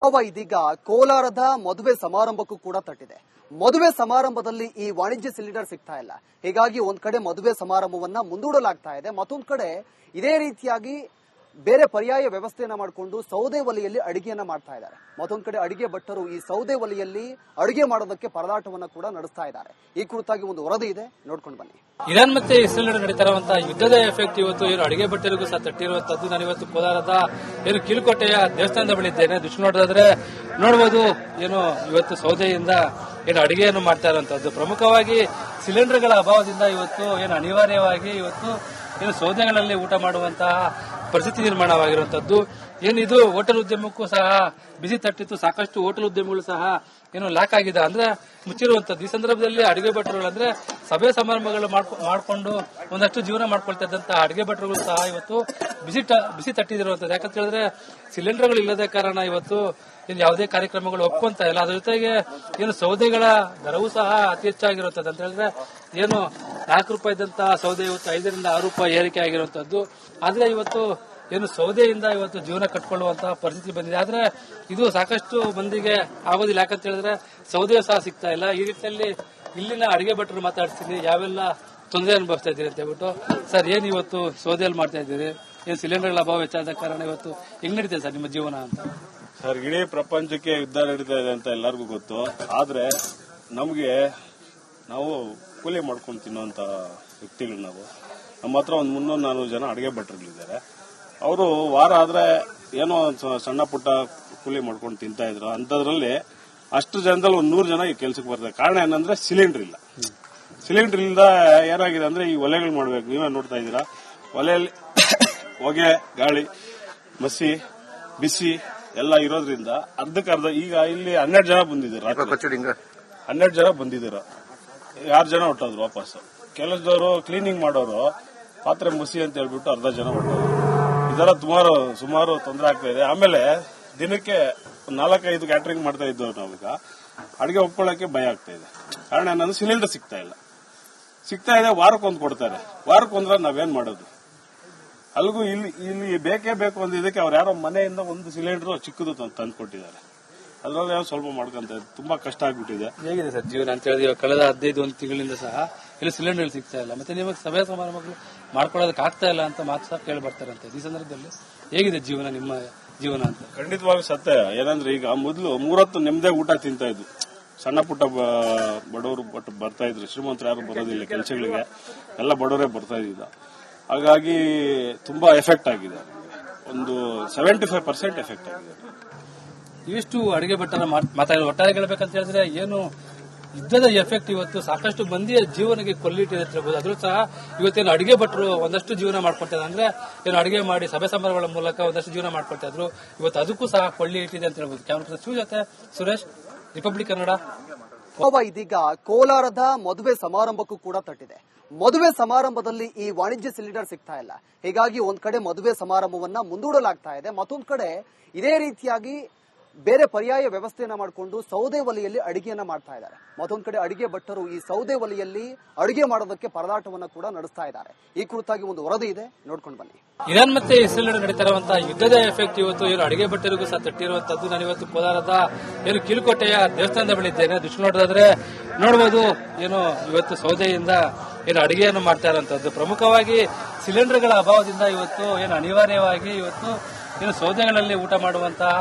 ಇದೀಗ ಕೋಲಾರದ ಮದುವೆ ಸಮಾರಂಭಕ್ಕೂ ಕೂಡ ತಟ್ಟಿದೆ. ಮದುವೆ ಸಮಾರಂಭದಲ್ಲಿ ಈ ವಾಣಿಜ್ಯ ಸಿಲಿಂಡರ್ ಸಿಗ್ತಾ ಇಲ್ಲ. ಹೀಗಾಗಿ ಒಂದ್ ಕಡೆ ಮದುವೆ ಸಮಾರಂಭವನ್ನ ಮುಂದೂಡಲಾಗ್ತಾ ಇದೆ, ಮತ್ತೊಂದ್ ಕಡೆ ಇದೇ ರೀತಿಯಾಗಿ ಬೇರೆ ಪರ್ಯಾಯ ವ್ಯವಸ್ಥೆಯನ್ನ ಮಾಡಿಕೊಂಡು ಸೌದೆ ಒಲೆಯಲ್ಲಿ ಅಡಿಗೆಯನ್ನ ಮಾಡ್ತಾ ಇದ್ದಾರೆ. ಮತ್ತೊಂದ್ ಕಡೆ ಅಡಿಗೆ ಭಟ್ಟರು ಈ ಸೌದೆ ಒಲೆಯಲ್ಲಿ ಅಡಿಗೆ ಮಾಡೋದಕ್ಕೆ ಪರದಾಟವನ್ನ ಕೂಡ ನಡೆಸ್ತಾ ಇದ್ದಾರೆ. ಈ ಕುರಿತಾಗಿ ಒಂದು ವರದಿ ಇದೆ, ನೋಡ್ಕೊಂಡು ಬನ್ನಿ. ಇರಾನ್ ಮತ್ತೆ ಇಸ್ರೇಲ್ ನಡೀತಾ ಇರುವಂತಹ ಯುದ್ಧದ ಎಫೆಕ್ಟ್ ಇವತ್ತು ಏನು ಅಡಿಗೆ ಭಟ್ಟರಿಗೂ ಸಹ ತಟ್ಟಿರುವಂತದ್ದು. ನಾನು ಇವತ್ತು ಕೋಲಾರದ ಏನು ಕೀಲುಕೋಟೆಯ ದೇವಸ್ಥಾನದ ಬಳಿ ಇದ್ದೇನೆ. ದೃಶ್ಯ ನೋಡೋದಾದ್ರೆ ನೋಡಬಹುದು, ಏನು ಇವತ್ತು ಸೌದೆಯಿಂದ ಏನು ಅಡಿಗೆಯನ್ನು ಮಾಡ್ತಾ ಇರುವಂತದ್ದು. ಪ್ರಮುಖವಾಗಿ ಸಿಲಿಂಡರ್ಗಳ ಅಭಾವದಿಂದ ಇವತ್ತು ಏನು ಅನಿವಾರ್ಯವಾಗಿ ಇವತ್ತು ಏನು ಸೌದೆಗಳಲ್ಲಿ ಊಟ ಮಾಡುವಂತಹ ಪರಿಸ್ಥಿತಿ ನಿರ್ಮಾಣವಾಗಿರುವಂತದ್ದು. ಏನಿದು ಹೋಟೆಲ್ ಉದ್ಯಮಕ್ಕೂ ಸಹ ಬಿಸಿ ತಟ್ಟಿತ್ತು. ಸಾಕಷ್ಟು ಹೋಟೆಲ್ ಉದ್ಯಮಗಳು ಸಹ ಏನು ಲಾಕ್ ಆಗಿದೆ, ಅಂದ್ರೆ ಮುಚ್ಚಿರುವಂತದ್ದು. ಈ ಸಂದರ್ಭದಲ್ಲಿ ಅಡಿಗೆ ಭಟ್ಟರುಗಳು ಅಂದ್ರೆ ಸಭೆ ಸಮಾರಂಭಗಳು ಮಾಡಿಕೊಂಡು ಒಂದಷ್ಟು ಜೀವನ ಮಾಡ್ಕೊಳ್ತಾ ಇದ್ದಂತಹ ಅಡಿಗೆ ಭಟ್ಟರುಗಳು ಸಹ ಇವತ್ತು ಬಿಸಿ ತಟ್ಟಿದಿರುವಂತದ್ದು. ಯಾಕಂತ ಹೇಳಿದ್ರೆ ಸಿಲಿಂಡರ್ಗಳು ಇಲ್ಲದ ಕಾರಣ ಇವತ್ತು ಯಾವುದೇ ಕಾರ್ಯಕ್ರಮಗಳು ಒಪ್ಕೊಂತ ಇಲ್ಲ. ಅದ್ರ ಜೊತೆಗೆ ಏನು ಸೌದೆಗಳ ದರವೂ ಸಹ ಅತಿ ಹೆಚ್ಚಾಗಿರುತ್ತದೆ. ಅಂತ ಹೇಳಿದ್ರೆ ಏನು ₹4 ಇದ್ದಂತಹ ಸೌದೆ ಇವತ್ತು 5 ರಿಂದ 6 ರೂಪಾಯಿ ಏರಿಕೆ ಆಗಿರುವಂತದ್ದು. ಆದ್ರೆ ಇವತ್ತು ಏನು ಸೌದೆಯಿಂದ ಇವತ್ತು ಜೀವನ ಕಟ್ಕೊಳ್ಳುವಂತಹ ಪರಿಸ್ಥಿತಿ ಬಂದಿದೆ. ಆದ್ರೆ ಇದು ಸಾಕಷ್ಟು ಮಂದಿಗೆ ಆಗೋದಿಲ್ಲ. ಯಾಕಂತ ಹೇಳಿದ್ರೆ ಸೌದೆ ಸಹ ಸಿಗ್ತಾ ಇಲ್ಲ. ಈ ನಿಟ್ಟಿನಲ್ಲಿ ಇಲ್ಲಿನ ಅಡಿಗೆ ಭಟ್ಟರು ಮಾತಾಡ್ತೀನಿ, ಯಾವೆಲ್ಲ ತೊಂದರೆ ಅನುಭವಿಸ್ತಾ ಇದ್ದೀರಿ ಅಂತ ಹೇಳ್ಬಿಟ್ಟು. ಸರ್, ಏನ್ ಇವತ್ತು ಸೌದೆಯಲ್ಲಿ ಮಾಡ್ತಾ ಇದ್ದೀರಿ? ಏನ್ ಸಿಲಿಂಡರ್ಗಳ ಅಭಾವ ಹೆಚ್ಚಾದ ಕಾರಣ ಇವತ್ತು ಹೆಂಗ್ ನಡೀತದೆ ಸರ್ ನಿಮ್ಮ ಜೀವನ ಅಂತ? ಸರ್, ಇಡೀ ಪ್ರಪಂಚಕ್ಕೆ ಯುದ್ಧ ನಡೀತಾ ಇದೆ ಅಂತ ಎಲ್ಲರಿಗೂ ಗೊತ್ತು. ಆದ್ರೆ ನಮಗೆ ನಾವು ಕೂಲಿ ಮಾಡ್ಕೊಂಡು ತಿನ್ನುವಂತ ವ್ಯಕ್ತಿಗಳು ನಾವು. ನಮ್ಮ ಹತ್ರ ಒಂದು 300-400 ಜನ ಅಡಿಗೆ ಭಟ್ಟರುಗಳಿದ್ದಾರೆ. ಅವರು ವಾರ ಆದ್ರೆ ಏನೋ ಸಣ್ಣ ಪುಟ್ಟ ಕೂಲಿ ಮಾಡ್ಕೊಂಡು ತಿಂತಾ ಇದ್ರು. ಅಂತದ್ರಲ್ಲಿ ಅಷ್ಟು ಜನದಲ್ಲಿ ಒಂದು 100 ಜನ ಈ ಕೆಲ್ಸಕ್ಕೆ ಬರ್ತಾರೆ. ಕಾರಣ ಏನಂದ್ರೆ ಸಿಲಿಂಡರ್ ಇಲ್ಲ. ಸಿಲಿಂಡರ್ ಇಲ್ಲದ ಏನಾಗಿದೆ ಅಂದ್ರೆ ಈ ಒಲೆಗಳು ಮಾಡ್ಬೇಕು. ನೀವೇ ನೋಡ್ತಾ ಇದ್ದೀರಾ, ಒಲೆಯಲ್ಲಿ ಹೊಗೆ, ಗಾಳಿ, ಮಸಿ, ಬಿಸಿ ಎಲ್ಲ ಇರೋದ್ರಿಂದ ಅರ್ಧಕ್ಕರ್ಧ. ಈಗ ಇಲ್ಲಿ 12 ಜನ ಬಂದಿದ್ದಾರೆ, 12 ಜನ ಬಂದಿದ್ದೀರ, 6 ಜನ ಹೊಟ್ಟೋದ್ರು ವಾಪಸ್. ಕೆಲಸದವರು ಕ್ಲೀನಿಂಗ್ ಮಾಡೋರು ಪಾತ್ರೆ ಮುಸಿ ಅಂತ ಹೇಳ್ಬಿಟ್ಟು 12 ಜನ ಹೊಟ್ಟೋದ್ರು. ಇದರ ಸುಮಾರು ತೊಂದರೆ ಆಗ್ತಾ ಇದೆ. ಆಮೇಲೆ ದಿನಕ್ಕೆ 4-5 ಕ್ಯಾಟರಿಂಗ್ ಮಾಡ್ತಾ ಇದ್ದವ್ರು ನಾವೀಗ ಅಡಿಗೆ ಒಪ್ಕೊಳ್ಳಕ್ಕೆ ಭಯ ಆಗ್ತಾ ಇದೆ. ಕಾರಣ ಏನಂದ್ರೆ ಸಿಲಿಂಡರ್ ಸಿಗ್ತಾ ಇದೆ. ವಾರಕ್ಕೊಂದು ಕೊಡ್ತಾರೆ. ವಾರಕ್ಕೊಂದ್ರೆ ನಾವೇನ್ ಮಾಡೋದು? ಅಲ್ಗೂ ಇಲ್ಲಿ ಬೇಕೇ ಬೇಕು ಒಂದು ಇದಕ್ಕೆ ಅವ್ರು ಯಾರೋ ಮನೆಯಿಂದ ಒಂದು ಸಿಲಿಂಡರ್ ಚಿಕ್ಕದು ತಂದ್ಕೊಟ್ಟಿದ್ದಾರೆ. ಅದ್ರಲ್ಲಿ ನಾವು ಸ್ವಲ್ಪ ಮಾಡ್ಕೊಂತ ತುಂಬಾ ಕಷ್ಟ ಆಗ್ಬಿಟ್ಟಿದೆ. ಹೇಗಿದೆ ಸರ್ ಜೀವನ ಅಂತ ಹೇಳಿದ್ರೆ ಕಳೆದ 15 ತಿಂಗಳಿಂದ ಸಹ ಇಲ್ಲಿ ಸಿಲಿಂಡರ್ ಸಿಗ್ತಾ ಇಲ್ಲ, ಮತ್ತೆ ನಿಮಗೆ ಸಭೆ ಸಮಾರಂಭಗಳು ಮಾಡ್ಕೊಳ್ಳೋದಕ್ಕೆ ಆಗ್ತಾ ಇಲ್ಲ ಅಂತ ಮಾತು ಸಹ ಕೇಳಿ ಬರ್ತಾರಂತೆ. ಈ ಸಂದರ್ಭದಲ್ಲಿ ಹೇಗಿದೆ ಜೀವನ, ನಿಮ್ಮ ಜೀವನ ಅಂತ? ಖಂಡಿತವಾಗಿ ಸತ್ಯ. ಏನಂದ್ರೆ ಈಗ ಮೊದಲು 3 ಹೊತ್ತು ನೆಮ್ಮದಿ ಊಟ ತಿಂತಾ ಇದ್ವು. ಸಣ್ಣ ಪುಟ್ಟ ಬಡವರು ಬರ್ತಾ ಇದ್ರು. ಶ್ರೀಮಂತರು ಯಾರು ಬರೋದಿಲ್ಲ ಕೆಲಸಗಳಿಗೆ, ಎಲ್ಲ ಬಡವರೇ ಬರ್ತಾ ಇದ್ದ. ಹಾಗಾಗಿ ತುಂಬಾ ಎಫೆಕ್ಟ್ ಆಗಿದೆ. ಒಂದು 75% ಎಫೆಕ್ಟ್ ಆಗಿದೆ. ಇಷ್ಟು ಅಡಿಗೆ ಭಟ್ಟರ ಮಾತಾಡೋದು ಒಟ್ಟಾರೆ ಹೇಳ್ಬೇಕಂತ ಹೇಳಿದ್ರೆ ಏನು ಯುದ್ಧದ ಎಫೆಕ್ಟ್ ಇವತ್ತು ಸಾಕಷ್ಟು ಮಂದಿಯ ಜೀವನಕ್ಕೆ ಕೊಲ್ಲಿಟ್ಟಿದೆ ಅಂತ ಹೇಳ್ಬೋದು. ಅದ್ರೂ ಸಹ ಇವತ್ತೇನು ಅಡಿಗೆ ಭಟ್ಟರು ಒಂದಷ್ಟು ಜೀವನ ಮಾಡ್ಕೊಳ್ತಾರೆ, ಅಂದ್ರೆ ಏನು ಅಡಿಗೆ ಮಾಡಿ ಸಭೆ ಸಮಾರಂಭಗಳ ಮೂಲಕ ಒಂದಷ್ಟು ಜೀವನ ಮಾಡ್ಕೊಳ್ತಾ ಇದ್ರು. ಇವತ್ತು ಅದಕ್ಕೂ ಸಹ ಕೊಳ್ಳಿ ಇಟ್ಟಿದೆ ಅಂತ ಹೇಳ್ಬೋದು. ಕ್ಯಾಮರಾ ಜೊತೆ ಸುರೇಶ್, ರಿಪಬ್ಲಿಕ್ ಕನ್ನಡ. ಇದೀಗ ಕೋಲಾರದ ಮದುವೆ ಸಮಾರಂಭಕ್ಕೂ ಕೂಡ ತಟ್ಟಿದೆ. ಮದುವೆ ಸಮಾರಂಭದಲ್ಲಿ ಈ ವಾಣಿಜ್ಯ ಸಿಲಿಂಡರ್ ಸಿಗ್ತಾ ಇಲ್ಲ. ಹೀಗಾಗಿ ಒಂದ್ ಕಡೆ ಮದುವೆ ಸಮಾರಂಭವನ್ನ ಮುಂದೂಡಲಾಗ್ತಾ ಇದೆ, ಮತ್ತೊಂದ್ ಕಡೆ ಇದೇ ರೀತಿಯಾಗಿ ಬೇರೆ ಪರ್ಯಾಯ ವ್ಯವಸ್ಥೆಯನ್ನ ಮಾಡಿಕೊಂಡು ಸೌದೆ ಒಲೆಯಲ್ಲಿ ಅಡಿಗೆಯನ್ನ ಮಾಡ್ತಾ ಇದ್ದಾರೆ. ಮತ್ತೊಂದ್ ಕಡೆ ಅಡಿಗೆ ಭಟ್ಟರು ಈ ಸೌದೆ ಒಲೆಯಲ್ಲಿ ಅಡಿಗೆ ಮಾಡೋದಕ್ಕೆ ಪರದಾಟವನ್ನ ಕೂಡ ನಡೆಸ್ತಾ ಇದ್ದಾರೆ. ಈ ಕುರಿತಾಗಿ ಒಂದು ವರದಿ ಇದೆ, ನೋಡ್ಕೊಂಡು ಬನ್ನಿ. ಇರಾನ್ ಮತ್ತೆ ಇಸ್ರೇಲ್ ನಡೀತಾ ಇರುವಂತಹ ಯುದ್ಧದ ಎಫೆಕ್ಟ್ ಇವತ್ತು ಏನು ಅಡಿಗೆ ಭಟ್ಟರಿಗೂ ಸಹ ತಟ್ಟಿರುವಂತದ್ದು. ನಾನು ಇವತ್ತು ಕೋಲಾರದ ಏನು ಕೀಲುಕೋಟೆಯ ದೇವಸ್ಥಾನದ ಬಳಿ ಇದ್ದೇನೆ. ದೃಶ್ಯ ನೋಡೋದಾದ್ರೆ ನೋಡಬಹುದು, ಏನು ಇವತ್ತು ಸೌದೆಯಿಂದ ಏನು ಅಡಿಗೆಯನ್ನು ಮಾಡ್ತಾ ಇರುವಂತದ್ದು. ಪ್ರಮುಖವಾಗಿ ಸಿಲಿಂಡರ್ಗಳ ಅಭಾವದಿಂದ ಇವತ್ತು ಏನು ಅನಿವಾರ್ಯವಾಗಿ ಇವತ್ತು ಏನು ಸೌದೆಗಳಲ್ಲಿ ಊಟ ಮಾಡುವಂತಹ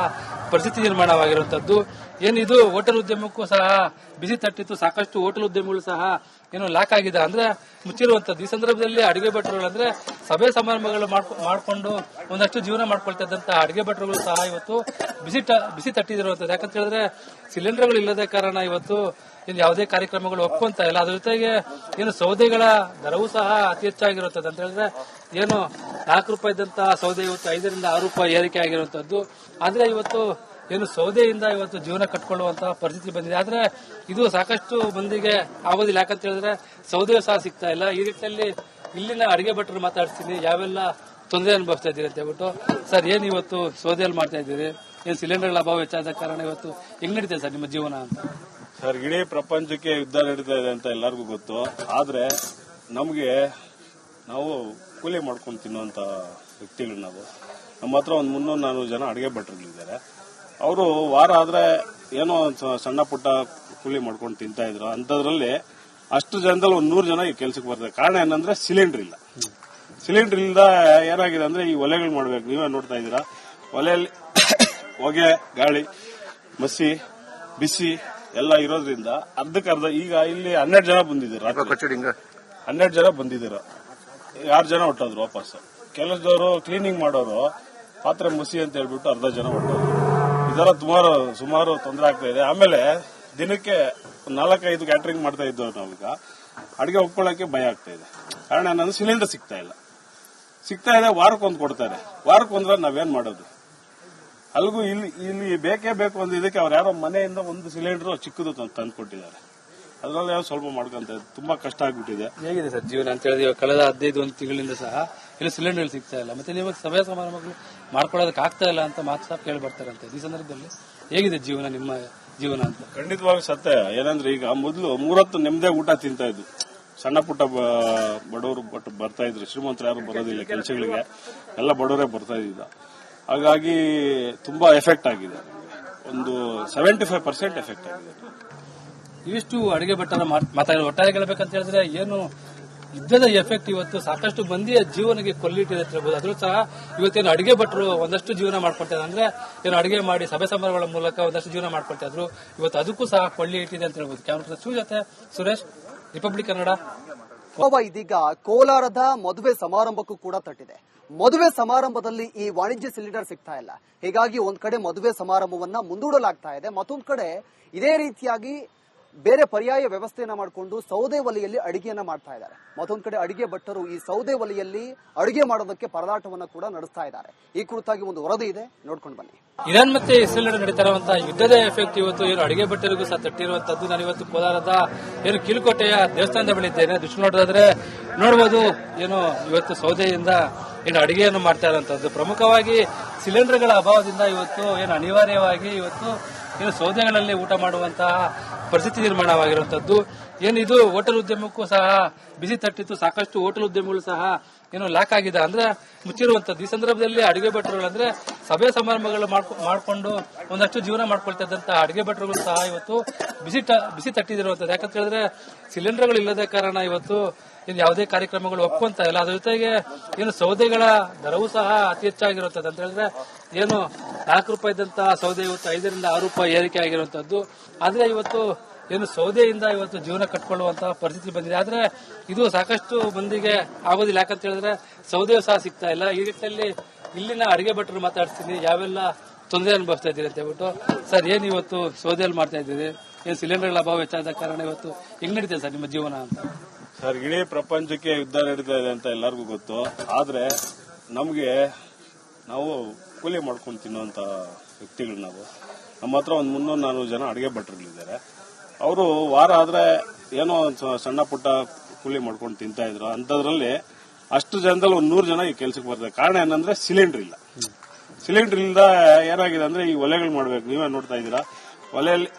ಪರಿಸ್ಥಿತಿ ನಿರ್ಮಾಣವಾಗಿರುವಂತದ್ದು. ಏನಿದು ಹೋಟೆಲ್ ಉದ್ಯಮಕ್ಕೂ ಸಹ ಬಿಸಿ ತಟ್ಟಿತ್ತು. ಸಾಕಷ್ಟು ಹೋಟೆಲ್ ಉದ್ಯಮಗಳು ಸಹ ಏನು ಲಾಕ್ ಆಗಿದೆ, ಅಂದ್ರೆ ಮುಚ್ಚಿರುವಂತದ್ದು. ಈ ಸಂದರ್ಭದಲ್ಲಿ ಅಡಿಗೆ ಭಟ್ಟರುಗಳು ಅಂದ್ರೆ ಸಭೆ ಸಮಾರಂಭಗಳು ಮಾಡಿಕೊಂಡು ಒಂದಷ್ಟು ಜೀವನ ಮಾಡ್ಕೊಳ್ತಾ ಇದ್ದಂತಹ ಅಡಿಗೆ ಭಟ್ಟರುಗಳು ಸಹ ಇವತ್ತು ಬಿಸಿ ತಟ್ಟಿದಿರುವಂತದ್ದು. ಯಾಕಂತ ಹೇಳಿದ್ರೆ ಸಿಲಿಂಡರ್ಗಳು ಇಲ್ಲದ ಕಾರಣ ಇವತ್ತು ಯಾವುದೇ ಕಾರ್ಯಕ್ರಮಗಳು ಒಪ್ಕೊಂತ ಇಲ್ಲ. ಅದ್ರ ಜೊತೆಗೆ ಏನು ಸೌದೆಗಳ ದರವೂ ಸಹ ಅತಿ ಹೆಚ್ಚಾಗಿರುತ್ತದೆ. ಅಂತ ಹೇಳಿದ್ರೆ ಏನು ₹4 ಇದ್ದಂತಹ ಸೌದೆ ಇವತ್ತು 5 ರಿಂದ 6 ರೂಪಾಯಿ ಏರಿಕೆ ಆಗಿರುವಂತದ್ದು. ಆದ್ರೆ ಇವತ್ತು ಏನು ಸೌದೆಯಿಂದ ಇವತ್ತು ಜೀವನ ಕಟ್ಕೊಳ್ಳುವಂತಹ ಪರಿಸ್ಥಿತಿ ಬಂದಿದೆ. ಆದ್ರೆ ಇದು ಸಾಕಷ್ಟು ಮಂದಿಗೆ ಆಗೋದಿಲ್ಲ. ಯಾಕಂತ ಹೇಳಿದ್ರೆ ಸೌದೆ ಸಹ ಸಿಗ್ತಾ ಇಲ್ಲ. ಈ ನಿಟ್ಟಿನಲ್ಲಿ ಇಲ್ಲಿನ ಅಡಿಗೆ ಭಟ್ಟರು ಮಾತಾಡ್ತೀನಿ, ಯಾವೆಲ್ಲ ತೊಂದರೆ ಅನುಭವಿಸ್ತಾ ಇದ್ದೀರಿ ಅಂತ ಹೇಳ್ಬಿಟ್ಟು. ಸರ್, ಏನ್ ಇವತ್ತು ಸೌದೆಯಲ್ಲಿ ಮಾಡ್ತಾ ಇದ್ದೀರಿ? ಏನ್ ಸಿಲಿಂಡರ್ಗಳ ಅಭಾವ ಹೆಚ್ಚಾದ ಕಾರಣ ಇವತ್ತು ಹೆಂಗ್ ನಡೀತದೆ ಸರ್ ನಿಮ್ಮ ಜೀವನ ಅಂತ? ಸರ್, ಇಡೀ ಪ್ರಪಂಚಕ್ಕೆ ಯುದ್ಧ ನಡೀತಾ ಇದೆ ಅಂತ ಎಲ್ಲರಿಗೂ ಗೊತ್ತು. ಆದ್ರೆ ನಮಗೆ ನಾವು ಕೂಲಿ ಮಾಡ್ಕೊಂಡು ತಿನ್ನುವಂತ ವ್ಯಕ್ತಿಗಳು ನಾವು. ನಮ್ಮ ಹತ್ರ ಒಂದು 300-400 ಜನ ಅಡಿಗೆ ಭಟ್ಟರುಗಳಿದ್ದಾರೆ. ಅವರು ವಾರ ಆದ್ರೆ ಏನೋ ಸಣ್ಣ ಪುಟ್ಟ ಕೂಲಿ ಮಾಡ್ಕೊಂಡು ತಿಂತಾ ಇದ್ರು. ಅಂತದ್ರಲ್ಲಿ ಅಷ್ಟು ಜನದಲ್ಲಿ 100 ಜನ ಈ ಕೆಲ್ಸಕ್ಕೆ ಬರ್ತಾರೆ. ಕಾರಣ ಏನಂದ್ರೆ ಸಿಲಿಂಡರ್ ಇಲ್ಲ. ಸಿಲಿಂಡರ್ ಇಲ್ಲದ ಏನಾಗಿದೆ ಅಂದ್ರೆ ಈ ಒಲೆಗಳು ಮಾಡ್ಬೇಕು. ನೀವೇ ನೋಡ್ತಾ ಇದ್ದೀರಾ, ಒಲೆಯಲ್ಲಿ ಹೊಗೆ, ಗಾಳಿ, ಮಸಿ, ಬಿಸಿ ಎಲ್ಲ ಇರೋದ್ರಿಂದ ಅರ್ಧಕ್ಕರ್ಧ. ಈಗ ಇಲ್ಲಿ 12 ಜನ ಬಂದಿದ್ದೀರ, 12 ಜನ ಬಂದಿದ್ದೀರ, 6 ಜನ ಹೊಟ್ಟೋದ್ರು ವಾಪಸ್. ಕೆಲಸದವರು ಕ್ಲೀನಿಂಗ್ ಮಾಡೋರು ಪಾತ್ರೆ ಮುಸಿ ಅಂತ ಹೇಳ್ಬಿಟ್ಟು 12 ಜನ ಹೊಟ್ಟೋದ್ರು. ಇದರ ಸುಮಾರು ತೊಂದರೆ ಆಗ್ತಾ ಇದೆ. ಆಮೇಲೆ ದಿನಕ್ಕೆ 4-5 ಕ್ಯಾಟರಿಂಗ್ ಮಾಡ್ತಾ ಇದ್ದವ್ರು ನಾವೀಗ ಅಡಿಗೆ ಒಪ್ಕೊಳ್ಳೋಕೆ ಭಯ ಆಗ್ತಾ ಇದೆ. ಕಾರಣ ಏನಂದ್ರೆ ಸಿಲಿಂಡರ್ ಸಿಗ್ತಾ ಇದೆ. ವಾರಕ್ಕೊಂದು ಕೊಡ್ತಾರೆ. ವಾರಕ್ಕೊಂದ್ರೆ ನಾವೇನ್ ಮಾಡೋದು? ಅಲ್ಗೂ ಇಲ್ಲಿ ಬೇಕೇ ಬೇಕು ಒಂದು ಇದಕ್ಕೆ ಅವ್ರು ಯಾರೋ ಮನೆಯಿಂದ ಒಂದು ಸಿಲಿಂಡರ್ ಚಿಕ್ಕದು ತಂದ್ಕೊಟ್ಟಿದ್ದಾರೆ. ಅದ್ರಲ್ಲಿ ಯಾವ ಸ್ವಲ್ಪ ಮಾಡ್ಕೊಂತ ತುಂಬಾ ಕಷ್ಟ ಆಗ್ಬಿಟ್ಟಿದೆ. ಹೇಗಿದೆ ಸರ್ ಜೀವನ ಅಂತ ಹೇಳಿದ್ರೆ ಕಳೆದ 15 ತಿಂಗಳಿಂದ ಸಹ ಇಲ್ಲಿ ಸಿಲಿಂಡರ್ ಸಿಗ್ತಾ ಇಲ್ಲ, ಮತ್ತೆ ನಿಮಗೆ ಸಭೆ ಸಮಾರಂಭಗಳು ಮಾಡ್ಕೊಳ್ಳೋದಕ್ಕೆ ಆಗ್ತಾ ಇಲ್ಲ ಅಂತ ಮಾತು ಸಹ ಕೇಳಿ ಬರ್ತಾರಂತೆ. ಈ ಸಂದರ್ಭದಲ್ಲಿ ಹೇಗಿದೆ ಜೀವನ, ನಿಮ್ಮ ಜೀವನ ಅಂತ? ಖಂಡಿತವಾಗಿ ಸತ್ಯ. ಏನಂದ್ರೆ ಈಗ ಮೊದಲು 3 ಹೊತ್ತು ನೆಮ್ಮದಿ ಊಟ ತಿಂತಾ ಇದ್ವು. ಸಣ್ಣ ಪುಟ್ಟ ಬಡವರು ಬರ್ತಾ ಇದ್ರು. ಶ್ರೀಮಂತರು ಯಾರು ಬರೋದಿಲ್ಲ ಕೆಲಸಗಳಿಗೆ, ಎಲ್ಲ ಬಡವರೇ ಬರ್ತಾ ಇದ್ದ. ಹಾಗಾಗಿ ತುಂಬಾ ಎಫೆಕ್ಟ್ ಆಗಿದೆ. ಒಂದು 75% ಎಫೆಕ್ಟ್ ಆಗಿದೆ. ಇಷ್ಟು ಅಡಿಗೆ ಭಟ್ಟರ ಮಾತಾಡಿ ಒಟ್ಟಾರೆ ಹೇಳಬೇಕಂತ ಹೇಳಿದ್ರೆ ಏನು ಯುದ್ಧದ ಎಫೆಕ್ಟ್ ಇವತ್ತು ಸಾಕಷ್ಟು ಮಂದಿಯ ಜೀವನಕ್ಕೆ ಕೊಲ್ಲಿಟ್ಟಿದೆ ಅಂತ ಹೇಳ್ಬೋದು. ಅದ್ರೂ ಸಹ ಇವತ್ತೇನು ಅಡಿಗೆ ಭಟ್ರು ಒಂದಷ್ಟು ಜೀವನ ಮಾಡ್ಕೊಳ್ತಾರೆ, ಅಂದ್ರೆ ಏನು ಅಡಿಗೆ ಮಾಡಿ ಸಭೆ ಸಮಾರಂಭಗಳ ಮೂಲಕ ಒಂದಷ್ಟು ಜೀವನ ಮಾಡ್ಕೊಳ್ತಾ ಇದ್ರು. ಇವತ್ತು ಅದಕ್ಕೂ ಸಹ ಕೊಳ್ಳಿ ಇಟ್ಟಿದೆ ಅಂತ ಹೇಳ್ಬೋದು. ಕ್ಯಾಮ್ರಾ ಜೊತೆ ಸುರೇಶ್, ರಿಪಬ್ಲಿಕ್ ಕನ್ನಡ. ಇದೀಗ ಕೋಲಾರದ ಮದುವೆ ಸಮಾರಂಭಕ್ಕೂ ಕೂಡ ತಟ್ಟಿದೆ. ಮದುವೆ ಸಮಾರಂಭದಲ್ಲಿ ಈ ವಾಣಿಜ್ಯ ಸಿಲಿಂಡರ್ ಸಿಗ್ತಾ ಇಲ್ಲ. ಹೀಗಾಗಿ ಒಂದ್ ಕಡೆ ಮದುವೆ ಸಮಾರಂಭವನ್ನ ಮುಂದೂಡಲಾಗ್ತಾ ಇದೆ, ಮತ್ತೊಂದ್ ಕಡೆ ಇದೇ ರೀತಿಯಾಗಿ ಬೇರೆ ಪರ್ಯಾಯ ವ್ಯವಸ್ಥೆಯನ್ನ ಮಾಡಿಕೊಂಡು ಸೌದೆ ಒಲೆಯಲ್ಲಿ ಅಡಿಗೆಯನ್ನ ಮಾಡ್ತಾ ಇದ್ದಾರೆ. ಮತ್ತೊಂದ್ ಕಡೆ ಅಡಿಗೆ ಭಟ್ಟರು ಈ ಸೌದೆ ಒಲೆಯಲ್ಲಿ ಅಡಿಗೆ ಮಾಡೋದಕ್ಕೆ ಪರದಾಟವನ್ನ ಕೂಡ ನಡೆಸ್ತಾ ಇದ್ದಾರೆ. ಈ ಕುರಿತಾಗಿ ಒಂದು ವರದಿ ಇದೆ, ನೋಡ್ಕೊಂಡು ಬನ್ನಿ. ಇರಾನ್ ಮತ್ತೆ ಇಸ್ರೇಲ್ ನಡುವೆ ನಡೀತಾ ಇರುವಂತಹ ಯುದ್ಧದ ಎಫೆಕ್ಟ್ ಇವತ್ತು ಏನು ಅಡಿಗೆ ಭಟ್ಟರಿಗೂ ಸಹ ತಟ್ಟಿರುವಂತದ್ದು. ನಾನು ಇವತ್ತು ಕೋಲಾರದ ಏನು ಕಿಲುಕೋಟೆಯ ದೇವಸ್ಥಾನದ ಬಳಿ ಇದ್ದೇನೆ. ದೃಷ್ಟಿ ನೋಡೋದಾದ್ರೆ ನೋಡಬಹುದು, ಏನು ಇವತ್ತು ಸೌದೆಯಿಂದ ಏನು ಅಡಿಗೆಯನ್ನು ಮಾಡ್ತಾ ಇರುವಂತದ್ದು. ಪ್ರಮುಖವಾಗಿ ಸಿಲಿಂಡರ್ಗಳ ಅಭಾವದಿಂದ ಇವತ್ತು ಏನು ಅನಿವಾರ್ಯವಾಗಿ ಇವತ್ತು ಏನು ಸೌದೆಗಳಲ್ಲಿ ಊಟ ಮಾಡುವಂತಹ ಪರಿಸ್ಥಿತಿ ನಿರ್ಮಾಣವಾಗಿರುವಂತದ್ದು. ಏನು ಇದು ಹೋಟೆಲ್ ಉದ್ಯಮಕ್ಕೂ ಸಹ ಬಿಸಿ ತಟ್ಟಿತ್ತು. ಸಾಕಷ್ಟು ಹೋಟೆಲ್ ಉದ್ಯಮಗಳು ಸಹ ಏನು ಲಾಕ್ ಆಗಿದೆ, ಅಂದ್ರೆ ಮುಚ್ಚಿರುವಂತದ್ದು. ಈ ಸಂದರ್ಭದಲ್ಲಿ ಅಡಿಗೆ ಭಟ್ಟರುಗಳು ಅಂದ್ರೆ ಸಭೆ ಸಮಾರಂಭಗಳು ಮಾಡಿಕೊಂಡು ಒಂದಷ್ಟು ಜೀವನ ಮಾಡ್ಕೊಳ್ತಾ ಇದ್ದಂತಹ ಅಡಿಗೆ ಭಟ್ಟರುಗಳು ಸಹ ಇವತ್ತು ಬಿಸಿ ತಟ್ಟಿದಿರುವಂತದ್ದು. ಯಾಕಂತ ಹೇಳಿದ್ರೆ ಸಿಲಿಂಡರ್ಗಳು ಇಲ್ಲದ ಕಾರಣ ಇವತ್ತು ಇನ್ನು ಯಾವುದೇ ಕಾರ್ಯಕ್ರಮಗಳು ಒಪ್ಕೊಂತ ಇಲ್ಲ. ಅದ್ರ ಜೊತೆಗೆ ಏನು ಸೌದೆಗಳ ದರವೂ ಸಹ ಅತಿ ಹೆಚ್ಚಾಗಿರುತ್ತದೆ. ಅಂತ ಹೇಳಿದ್ರೆ ಏನು 4 ರೂಪಾಯಿ ಇದ್ದಂತಹ ಸೌದೆ ಇವತ್ತು 5 ರಿಂದ 6 ರೂಪಾಯಿ ಏರಿಕೆ ಆಗಿರುವಂತದ್ದು. ಆದ್ರೆ ಇವತ್ತು ಏನು ಸೌದೆಯಿಂದ ಇವತ್ತು ಜೀವನ ಕಟ್ಕೊಳ್ಳುವಂತಹ ಪರಿಸ್ಥಿತಿ ಬಂದಿದೆ. ಆದ್ರೆ ಇದು ಸಾಕಷ್ಟು ಮಂದಿಗೆ ಆಗೋದಿಲ್ಲ. ಯಾಕಂತ ಹೇಳಿದ್ರೆ ಸೌದೆಯೂ ಸಹ ಸಿಗ್ತಾ ಇಲ್ಲ. ಈ ನಿಟ್ಟಿನಲ್ಲಿ ಇಲ್ಲಿನ ಅಡಿಗೆ ಭಟ್ಟರು ಮಾತಾಡ್ತೀನಿ, ಯಾವೆಲ್ಲ ತೊಂದರೆ ಅನುಭವಿಸ್ತಾ ಇದ್ದೀರಿ ಅಂತ ಹೇಳ್ಬಿಟ್ಟು. ಸರ್, ಏನ್ ಇವತ್ತು ಸೌದೆಯಲ್ಲಿ ಮಾಡ್ತಾ ಇದ್ದೀರಿ? ಏನು ಸಿಲಿಂಡರ್ಗಳ ಅಭಾವ ಹೆಚ್ಚಾದ ಕಾರಣ ಇವತ್ತು ಹೆಂಗ್ ನಡೀತದೆ ಸರ್ ನಿಮ್ಮ ಜೀವನ ಅಂತ? ಸರ್, ಇಡೀ ಪ್ರಪಂಚಕ್ಕೆ ಯುದ್ಧ ನಡೀತಾ ಇದೆ ಅಂತ ಎಲ್ಲರಿಗೂ ಗೊತ್ತು. ಆದ್ರೆ ನಾವು ಕೂಲಿ ಮಾಡ್ಕೊಂಡು ತಿನ್ನುವಂತ ವ್ಯಕ್ತಿಗಳು ನಾವು. ನಮ್ಮ ಹತ್ರ ಒಂದು 300-400 ಜನ ಅಡಿಗೆ ಭಟ್ಟರುಗಳಿದ್ದಾರೆ. ಅವರು ವಾರ ಆದ್ರೆ ಏನೋ ಸಣ್ಣ ಪುಟ್ಟ ಕೂಲಿ ಮಾಡ್ಕೊಂಡು ತಿಂತಾ ಇದ್ರು. ಅಂತದ್ರಲ್ಲಿ ಅಷ್ಟು ಜನದಲ್ಲಿ 100 ಜನ ಈ ಕೆಲ್ಸಕ್ಕೆ ಬರ್ತಾರೆ. ಕಾರಣ ಏನಂದ್ರೆ ಸಿಲಿಂಡರ್ ಇಲ್ಲ. ಸಿಲಿಂಡರ್ ಇಲ್ಲದ ಏನಾಗಿದೆ ಅಂದ್ರೆ ಈ ಒಲೆಗಳು ಮಾಡ್ಬೇಕು. ನೀವೇ ನೋಡ್ತಾ ಇದ್ದೀರಾ, ಒಲೆಯಲ್ಲಿ